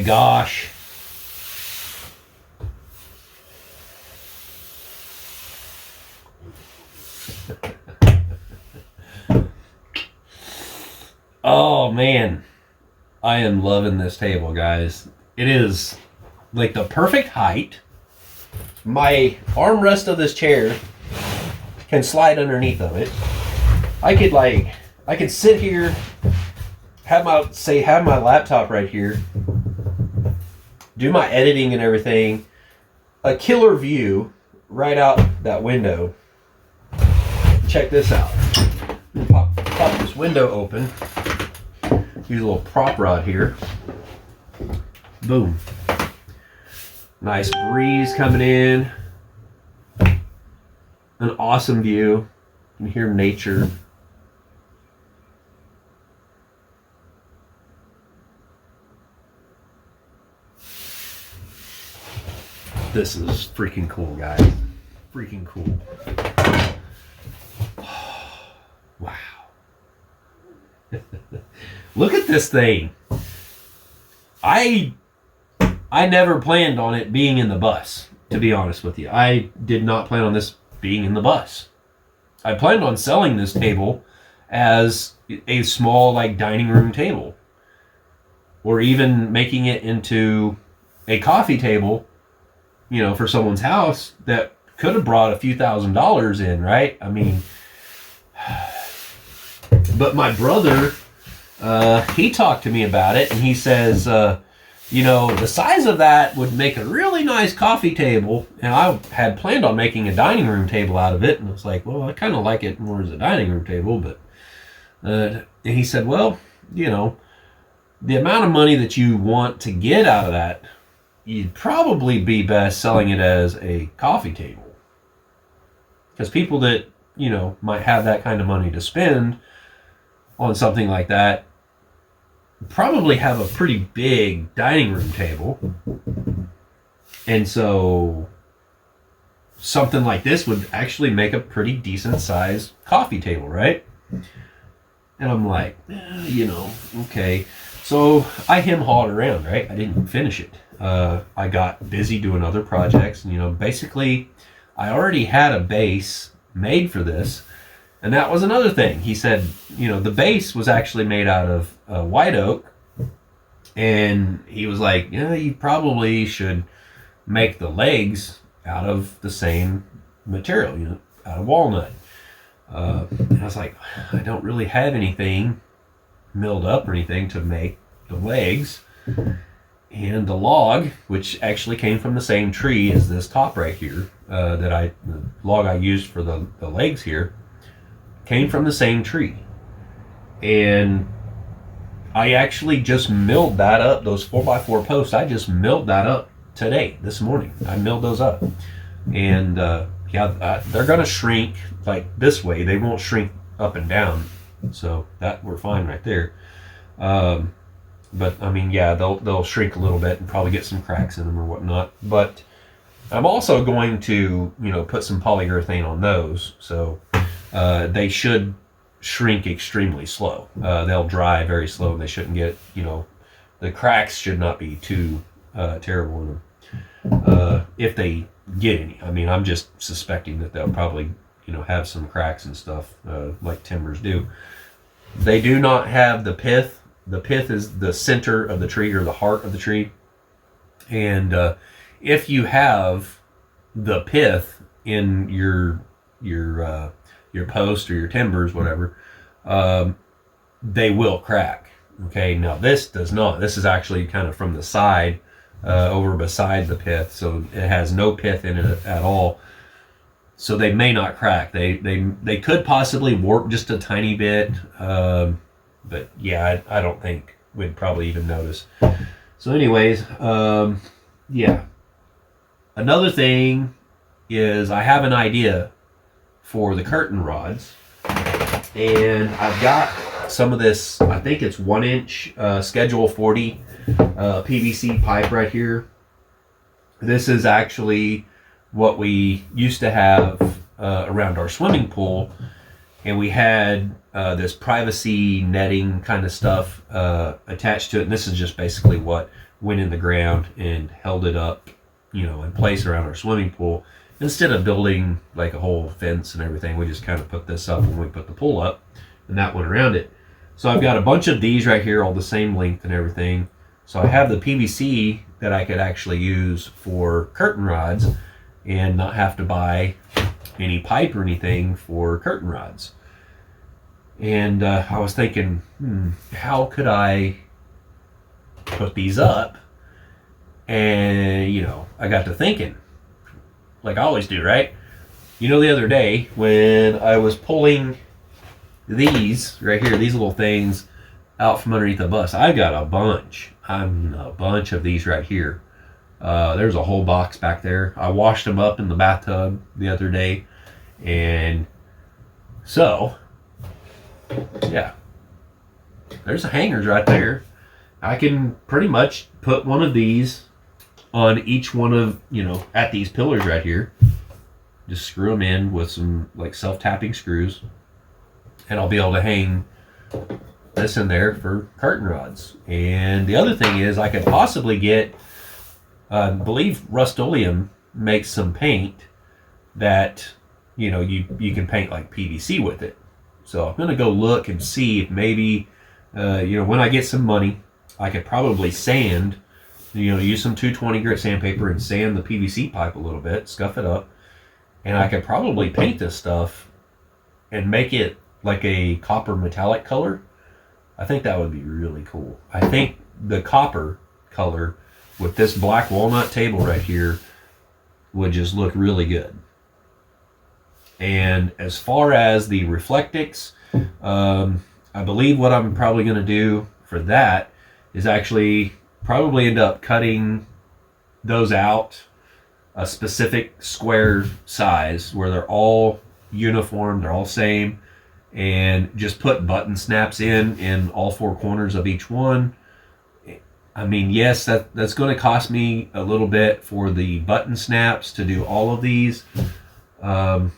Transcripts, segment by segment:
gosh. Oh man, I am loving this table, guys. It is like the perfect height. My armrest of this chair can slide underneath of it. I could sit here, have my laptop right here, do my editing and everything. A killer view right out that window. Check this out. Pop this window open. Use a little prop rod here. Boom. Nice breeze coming in. An awesome view. You can hear nature. This is freaking cool, guys. Freaking cool. Wow. Look at this thing. I never planned on it being in the bus, to be honest with you. I did not plan on this being in the bus. I planned on selling this table as a small, like, dining room table, or even making it into a coffee table, you know, for someone's house that could have brought a few $1,000s in, right? I mean, but my brother, he talked to me about it, and he says, you know, the size of that would make a really nice coffee table. And I had planned on making a dining room table out of it. And I was like, well, I kind of like it more as a dining room table. But and he said, well, you know, the amount of money that you want to get out of that, you'd probably be best selling it as a coffee table. Because people that, you know, might have that kind of money to spend on something like that probably have a pretty big dining room table. And so something like this would actually make a pretty decent sized coffee table, right? And I'm like, you know, okay. So I hem-hawed around, right? I didn't finish it. I got busy doing other projects. And, you know, basically I already had a base made for this. And that was another thing. He said, you know, the base was actually made out of white oak. And he was like, yeah, you probably should make the legs out of the same material, you know, out of walnut. And I was like, I don't really have anything milled up or anything to make the legs. And the log, which actually came from the same tree as this top right here, the log I used for the legs here, came from the same tree. And I actually just milled that up, those 4x4 posts. I just milled that up today, this morning. I milled those up. And yeah, they're going to shrink like this way. They won't shrink up and down. So that we're fine right there. But I mean, yeah, they'll shrink a little bit and probably get some cracks in them or whatnot. But I'm also going to, you know, put some polyurethane on those. So they should shrink extremely slow. They'll dry very slow. They shouldn't get, you know, the cracks should not be too terrible in them. If they get any. I mean, I'm just suspecting that they'll probably, you know, have some cracks and stuff like timbers do. They do not have the pith. The pith is the center of the tree, or the heart of the tree. And if you have the pith in your post or your timbers, whatever, they will crack. Okay, now this does not. This is actually kind of from the side, over beside the pith, so it has no pith in it at all. So they may not crack. They could possibly warp just a tiny bit, but yeah, I don't think we'd probably even notice. So anyways, yeah. Another thing is I have an idea for the curtain rods, and I've got some of this, I think it's 1-inch schedule 40 PVC pipe right here. This is actually what we used to have around our swimming pool, and we had this privacy netting kind of stuff attached to it, and this is just basically what went in the ground and held it up, in place around our swimming pool. Instead of building like a whole fence and everything, we just kind of put this up when we put the pool up, and that went around it. So I've got a bunch of these right here, all the same length and everything. So I have the PVC that I could actually use for curtain rods and not have to buy any pipe or anything for curtain rods. And I was thinking, how could I put these up? And, I got to thinking, like I always do, right? The other day when I was pulling these right here, these little things out from underneath the bus, I got a bunch of these right here. There's a whole box back there. I washed them up in the bathtub the other day. And so, yeah, there's the hangers right there. I can pretty much put one of these on each one of, at these pillars right here. Just screw them in with some like self-tapping screws, and I'll be able to hang this in there for curtain rods. And the other thing is I could possibly get, I believe Rust-Oleum makes some paint that, you can paint like PVC with it. So I'm going to go look and see if maybe, when I get some money, I could probably sand, use some 220 grit sandpaper and sand the PVC pipe a little bit, scuff it up, and I could probably paint this stuff and make it like a copper metallic color. I think that would be really cool. I think the copper color with this black walnut table right here would just look really good. And as far as the Reflectix, I believe what I'm probably going to do for that is actually probably end up cutting those out a specific square size where they're all uniform, they're all same, and just put button snaps in all four corners of each one. I mean, yes, that's going to cost me a little bit for the button snaps to do all of these. I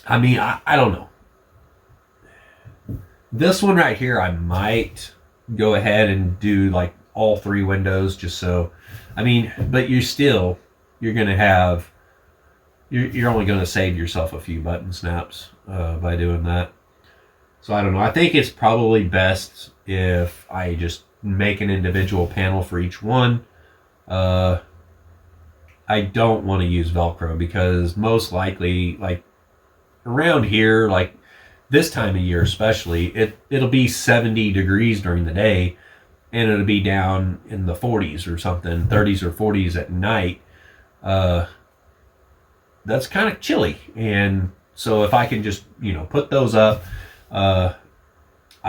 don't know. This one right here, I might go ahead and do like all three windows just so. But you're going to have, you're only going to save yourself a few button snaps by doing that. So I don't know. I think it's probably best if I just make an individual panel for each one. I don't want to use Velcro because most likely, like around here, like this time of year especially, it'll be 70 degrees during the day and it'll be down in the 40s or something, 30s or 40s at night. That's kind of chilly. And so if I can just, put those up, I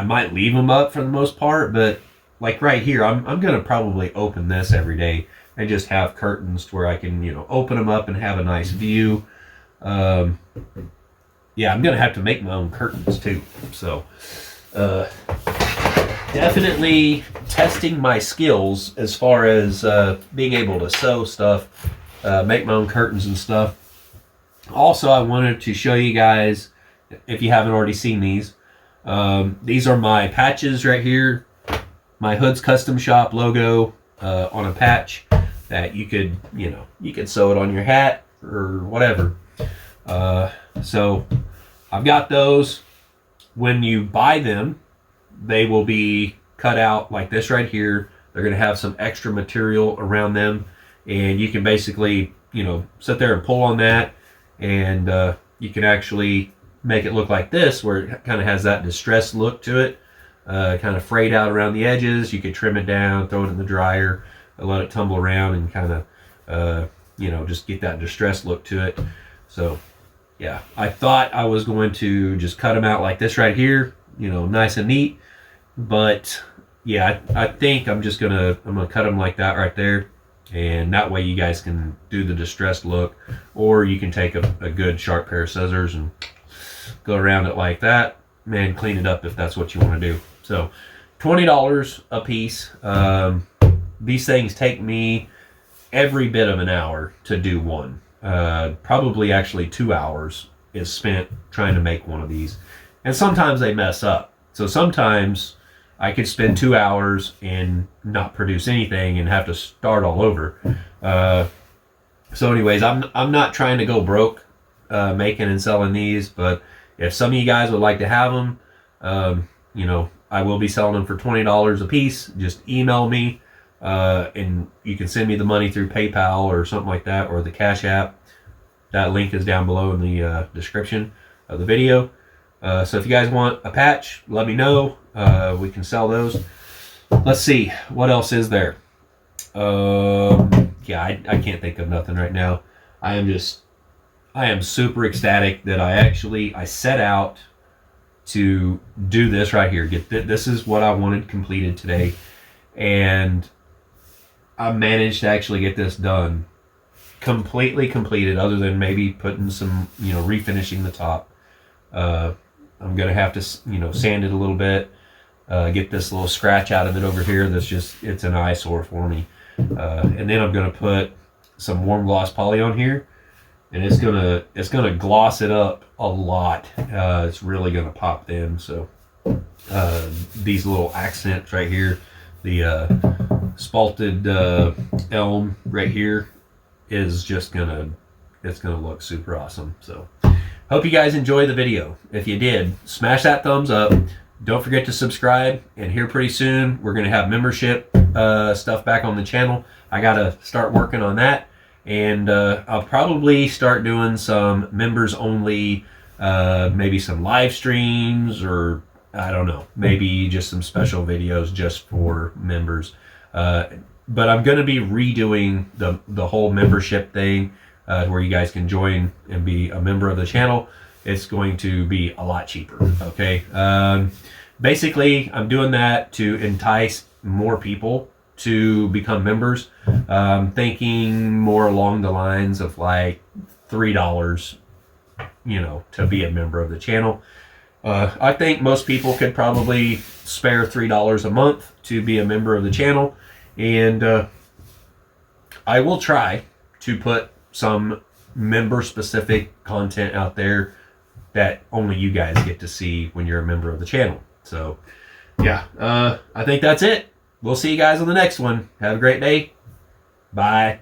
might leave them up for the most part, but like right here, I'm going to probably open this every day and just have curtains to where I can, open them up and have a nice view. Yeah, I'm going to have to make my own curtains too. So, definitely testing my skills as far as being able to sew stuff, make my own curtains and stuff. Also, I wanted to show you guys, if you haven't already seen these are my patches right here. My Hood's Custom Shop logo on a patch that you could, you could sew it on your hat or whatever. So I've got those. When you buy them, they will be cut out like this right here. They're going to have some extra material around them, and you can basically, sit there and pull on that, and you can actually make it look like this, where it kind of has that distressed look to it, kind of frayed out around the edges. You could trim it down, throw it in the dryer, and let it tumble around and kind of, just get that distressed look to it. So yeah, I thought I was going to just cut them out like this right here, nice and neat. But yeah, I think I'm gonna cut them like that right there, and that way you guys can do the distressed look, or you can take a good sharp pair of scissors and go around it like that, and clean it up if that's what you want to do. So $20 a piece. These things take me every bit of an hour to do one. Probably actually 2 hours is spent trying to make one of these, and sometimes they mess up. So sometimes I could spend 2 hours and not produce anything and have to start all over. So anyways, I'm not trying to go broke making and selling these, but if some of you guys would like to have them, you know, I will be selling them for $20 a piece. Just email me, and you can send me the money through PayPal or something like that, or the Cash App. That link is down below in the description of the video. So if you guys want a patch, let me know. We can sell those. Let's see, what else is there? Yeah, I can't think of nothing right now. I am super ecstatic that I set out to do this right here. This is what I wanted completed today, and I managed to actually get this done, completely completed, other than maybe putting some, you know, refinishing the top. I'm gonna have to, you know, sand it a little bit, get this little scratch out of it over here. It's an eyesore for me. And then I'm gonna put some warm gloss poly on here, and it's gonna gloss it up a lot. It's really gonna pop them. So these little accents right here, the spalted elm right here, is just gonna look super awesome. So hope you guys enjoy the video. If you did, smash that thumbs up. Don't forget to subscribe, and here pretty soon we're going to have membership stuff back on the channel. I got to start working on that, and I'll probably start doing some members only, maybe some live streams, or I don't know, maybe just some special videos just for members. But I'm going to be redoing the whole membership thing, where you guys can join and be a member of the channel. It's going to be a lot cheaper, okay? Basically, I'm doing that to entice more people to become members. Thinking more along the lines of like $3, you know, to be a member of the channel. I think most people could probably spare $3 a month to be a member of the channel, and I will try to put some member-specific content out there that only you guys get to see when you're a member of the channel. So, yeah, I think that's it. We'll see you guys on the next one. Have a great day. Bye.